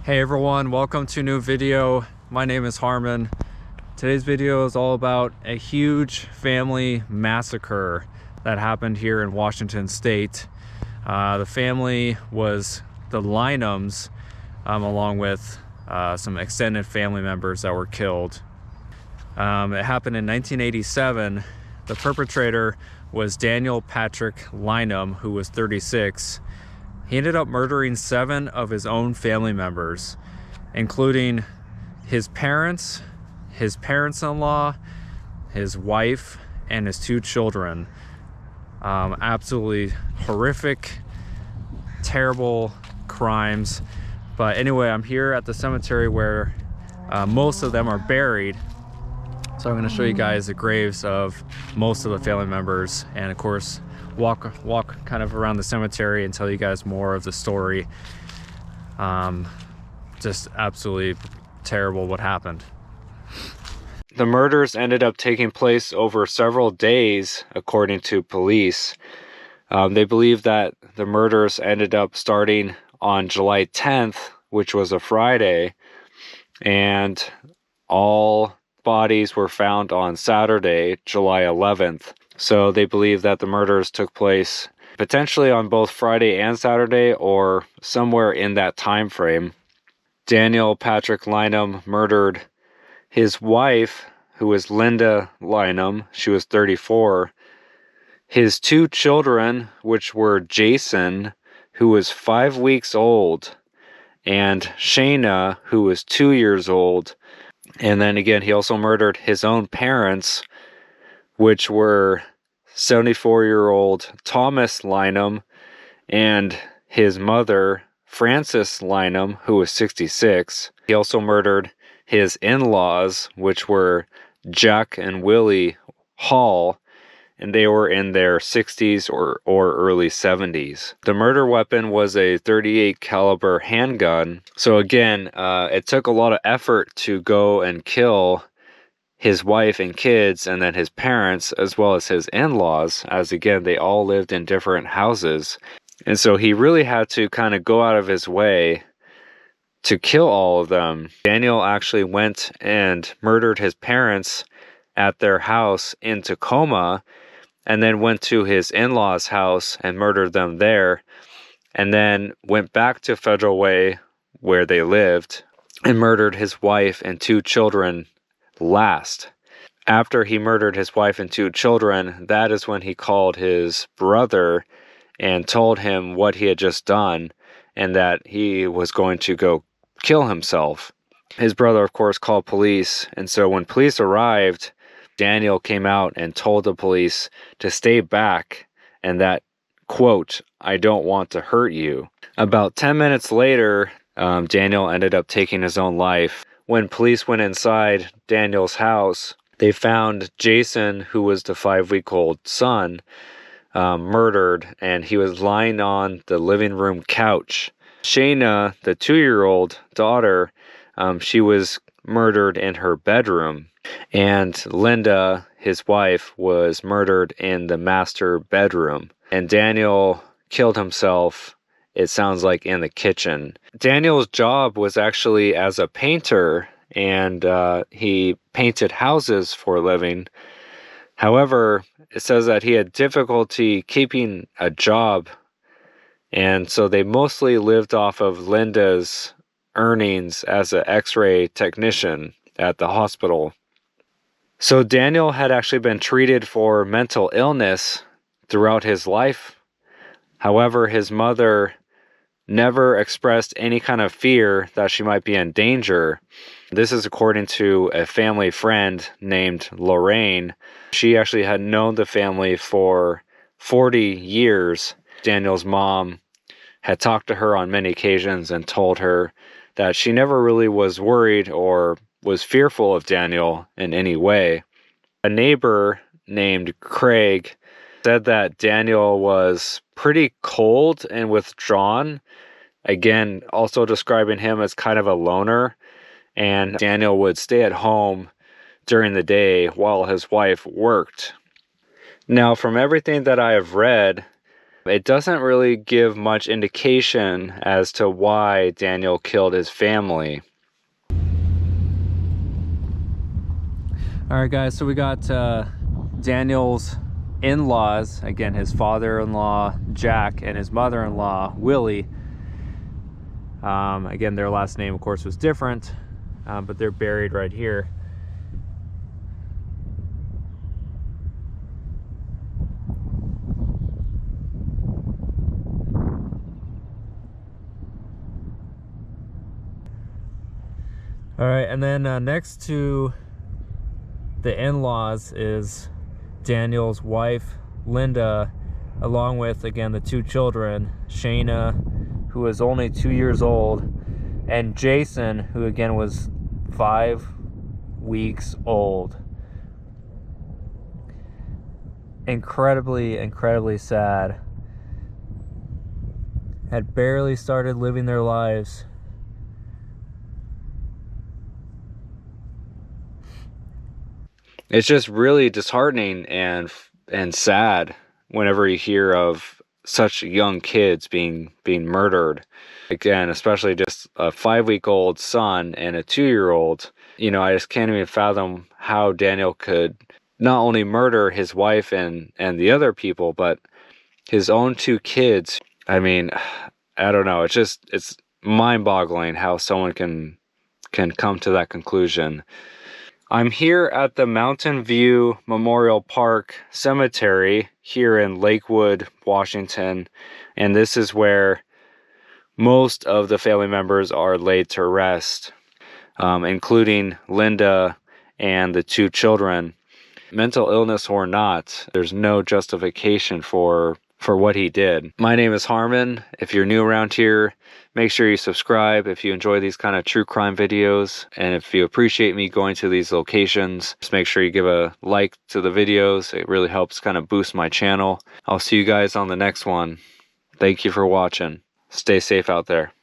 Hey everyone, welcome to a new video. My name is Harmon. Today's video is all about a huge family massacre that happened here in Washington State. The family was the Lynams, along with some extended family members that were killed. It happened in 1987. The perpetrator was Daniel Patrick Lynam, who was 36. He ended up murdering 7 of his own family members, including his parents, his parents-in-law, his wife, and his 2 children. Absolutely horrific, terrible crimes. But anyway, I'm here at the cemetery where most of them are buried. So I'm going to show you guys the graves of most of the family members, and of course walk kind of around the cemetery and tell you guys more of the story. Just absolutely terrible what happened. The murders ended up taking place over several days, according to police. They believe that the murders ended up starting on July 10th, which was a Friday, and all bodies were found on Saturday, July 11th. So they believe that the murders took place potentially on both Friday and Saturday, or somewhere in that time frame. Daniel Patrick Lynam murdered his wife, who was Linda Lynam. She was 34. His 2 children, which were Jason, who was 5 weeks old, and Shayna, who was 2 years old. And then again, he also murdered his own parents, which were 74-year-old Thomas Lynam and his mother, Frances Lynam, who was 66. He also murdered his in-laws, which were Jack and Willie Hall, and they were in their 60s or early 70s. The murder weapon was a .38 caliber handgun. So again, it took a lot of effort to go and kill his wife and kids, and then his parents, as well as his in-laws, as again, they all lived in different houses. And so he really had to kind of go out of his way to kill all of them. Daniel actually went and murdered his parents at their house in Tacoma, and then went to his in-laws' house and murdered them there, and then went back to Federal Way, where they lived, and murdered his wife and 2 children last. After he murdered his wife and 2 children, that is when he called his brother and told him what he had just done, and that he was going to go kill himself. His brother, of course, called police, and so when police arrived, Daniel came out and told the police to stay back, and that, quote, "I don't want to hurt you." About 10 minutes later, Daniel ended up taking his own life. When police went inside Daniel's house, they found Jason, who was the 5-week-old son, murdered, and he was lying on the living room couch. Shayna, the 2-year-old daughter, she was murdered in her bedroom. And Linda, his wife, was murdered in the master bedroom. And Daniel killed himself, it sounds like, in the kitchen. Daniel's job was actually as a painter, and he painted houses for a living. However, it says that he had difficulty keeping a job, and so they mostly lived off of Linda's earnings as an X-ray technician at the hospital. So Daniel had actually been treated for mental illness throughout his life. However, his mother never expressed any kind of fear that she might be in danger. This is according to a family friend named Lorraine. She actually had known the family for 40 years. Daniel's mom had talked to her on many occasions and told her that she never really was worried or was fearful of Daniel in any way. A neighbor named Craig said that Daniel was pretty cold and withdrawn, again, also describing him as kind of a loner, and Daniel would stay at home during the day while his wife worked. Now, from everything that I have read, It doesn't really give much indication as to why Daniel killed his family. All right, guys, so we got Daniel's in-laws, again, his father-in-law, Jack, and his mother-in-law, Willie. Again, their last name, of course, was different, but they're buried right here. All right, and then next to the in-laws is Daniel's wife, Linda, along with, again, the two children, Shayna, who was only 2 years old, and Jason, who again was 5 weeks old. Incredibly sad. Had barely started living their lives. It's just really disheartening and sad whenever you hear of such young kids being murdered. Again, especially just a 5-week-old son and a 2-year-old. You know, I just can't even fathom how Daniel could not only murder his wife and the other people, but his own 2 kids. I mean, I don't know. It's mind-boggling how someone can come to that conclusion. I'm here at the Mountain View Memorial Park Cemetery here in Lakewood, Washington, and this is where most of the family members are laid to rest, including Linda and the 2 children. Mental illness or not, there's no justification for what he did. My name is Harmon. If you're new around here, make sure you subscribe if you enjoy these kind of true crime videos. And if you appreciate me going to these locations, just make sure you give a like to the videos. It really helps kind of boost my channel. I'll see you guys on the next one. Thank you for watching. Stay safe out there.